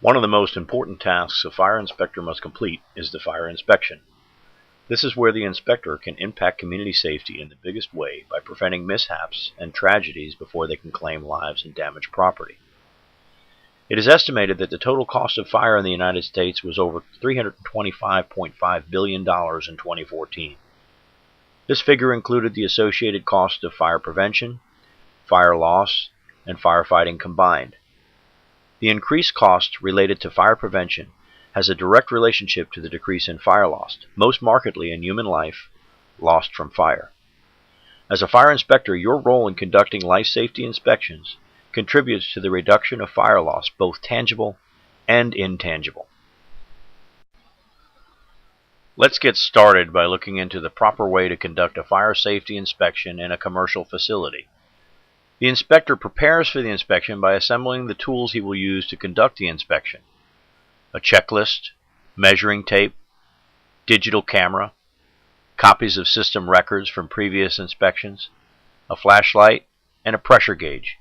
One of the most important tasks a fire inspector must complete is the fire inspection. This is where the inspector can impact community safety in the biggest way by preventing mishaps and tragedies before they can claim lives and damage property. It is estimated that the total cost of fire in the United States was over $325.5 billion in 2014. This figure included the associated cost of fire prevention, fire loss, and firefighting combined. The increased cost related to fire prevention has a direct relationship to the decrease in fire loss, most markedly in human life lost from fire. As a fire inspector, your role in conducting life safety inspections contributes to the reduction of fire loss, both tangible and intangible. Let's get started by looking into the proper way to conduct a fire safety inspection in a commercial facility. The inspector prepares for the inspection by assembling the tools he will use to conduct the inspection: a checklist, measuring tape, digital camera, copies of system records from previous inspections, a flashlight, and a pressure gauge.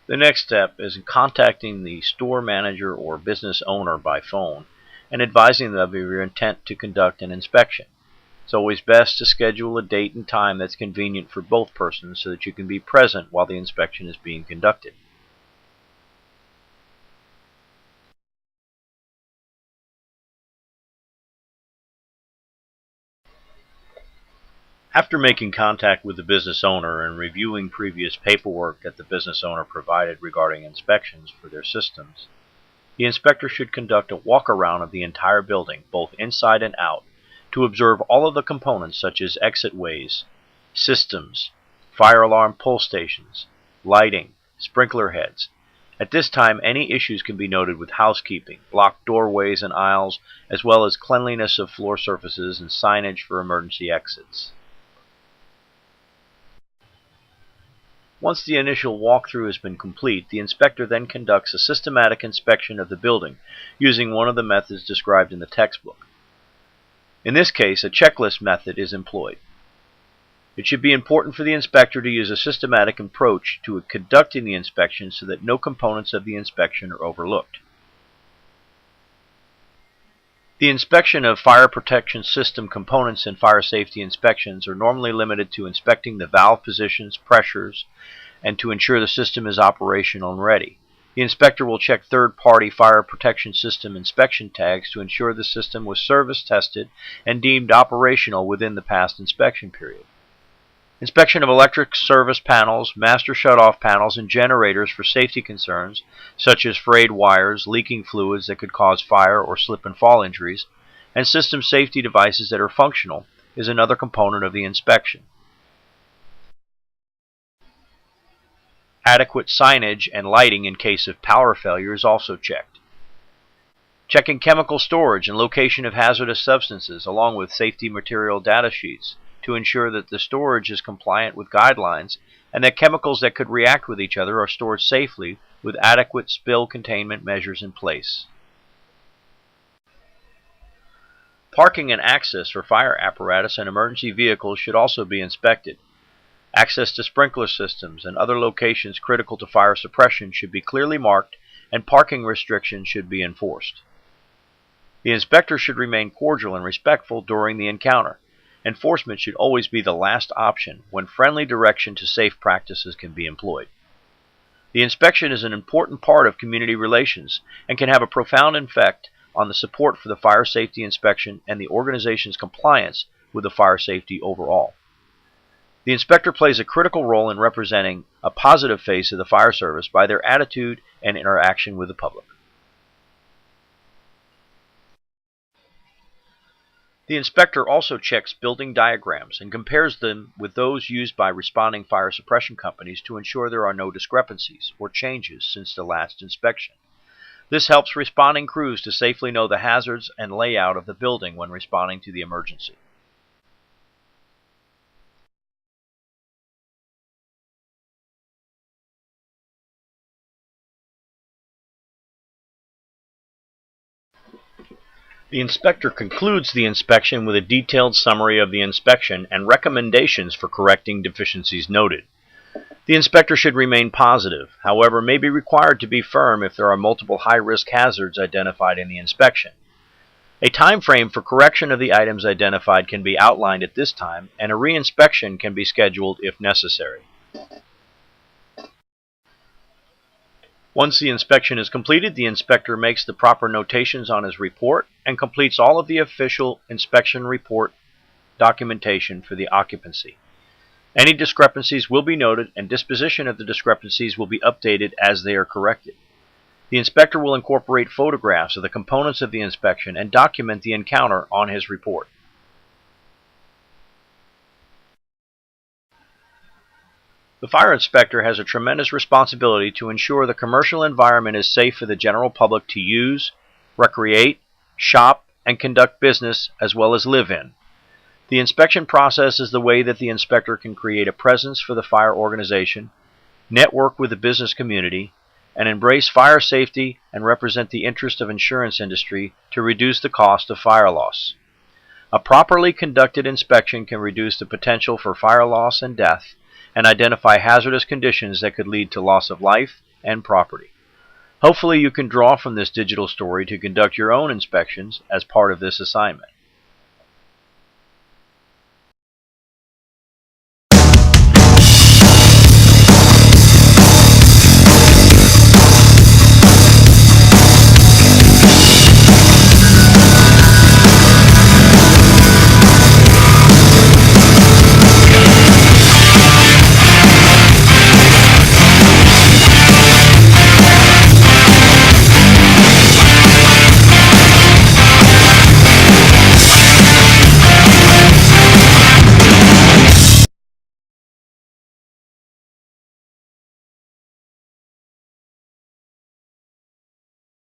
The next step is contacting the store manager or business owner by phone and advising them of your intent to conduct an inspection. It's always best to schedule a date and time that's convenient for both persons so that you can be present while the inspection is being conducted. After making contact with the business owner and reviewing previous paperwork that the business owner provided regarding inspections for their systems, the inspector should conduct a walk-around of the entire building, both inside and out, to observe all of the components such as exit ways, systems, fire alarm pull stations, lighting, sprinkler heads. At this time, any issues can be noted with housekeeping, blocked doorways and aisles, as well as cleanliness of floor surfaces and signage for emergency exits. Once the initial walkthrough has been complete, the inspector then conducts a systematic inspection of the building using one of the methods described in the textbook. In this case, a checklist method is employed. It should be important for the inspector to use a systematic approach to conducting the inspection so that no components of the inspection are overlooked. The inspection of fire protection system components in fire safety inspections are normally limited to inspecting the valve positions, pressures, and to ensure the system is operational and ready. The inspector will check third-party fire protection system inspection tags to ensure the system was service tested and deemed operational within the past inspection period. Inspection of electric service panels, master shutoff panels, and generators for safety concerns, such as frayed wires, leaking fluids that could cause fire or slip and fall injuries, and system safety devices that are functional, is another component of the inspection. Adequate signage and lighting in case of power failure is also checked. Checking chemical storage and location of hazardous substances, along with safety material data sheets, to ensure that the storage is compliant with guidelines and that chemicals that could react with each other are stored safely with adequate spill containment measures in place. Parking and access for fire apparatus and emergency vehicles should also be inspected. Access to sprinkler systems and other locations critical to fire suppression should be clearly marked, and parking restrictions should be enforced. The inspector should remain cordial and respectful during the encounter. Enforcement should always be the last option when friendly direction to safe practices can be employed. The inspection is an important part of community relations and can have a profound effect on the support for the fire safety inspection and the organization's compliance with the fire safety overall. The inspector plays a critical role in representing a positive face of the fire service by their attitude and interaction with the public. The inspector also checks building diagrams and compares them with those used by responding fire suppression companies to ensure there are no discrepancies or changes since the last inspection. This helps responding crews to safely know the hazards and layout of the building when responding to the emergency. The inspector concludes the inspection with a detailed summary of the inspection and recommendations for correcting deficiencies noted. The The inspector should remain positive, however, may be required to be firm if there are multiple high-risk hazards identified in the inspection. A time frame for correction of the items identified can be outlined at this time, and a re-inspection can be scheduled if necessary. Once the inspection is completed, the inspector makes the proper notations on his report and completes all of the official inspection report documentation for the occupancy. Any discrepancies will be noted, and disposition of the discrepancies will be updated as they are corrected. The inspector will incorporate photographs of the components of the inspection and document the encounter on his report. The fire inspector has a tremendous responsibility to ensure the commercial environment is safe for the general public to use, recreate, shop, and conduct business as well as live in. The inspection process is the way that the inspector can create a presence for the fire organization, network with the business community, and embrace fire safety and represent the interest of insurance industry to reduce the cost of fire loss. A properly conducted inspection can reduce the potential for fire loss and death and identify hazardous conditions that could lead to loss of life and property. Hopefully you can draw from this digital story to conduct your own inspections as part of this assignment.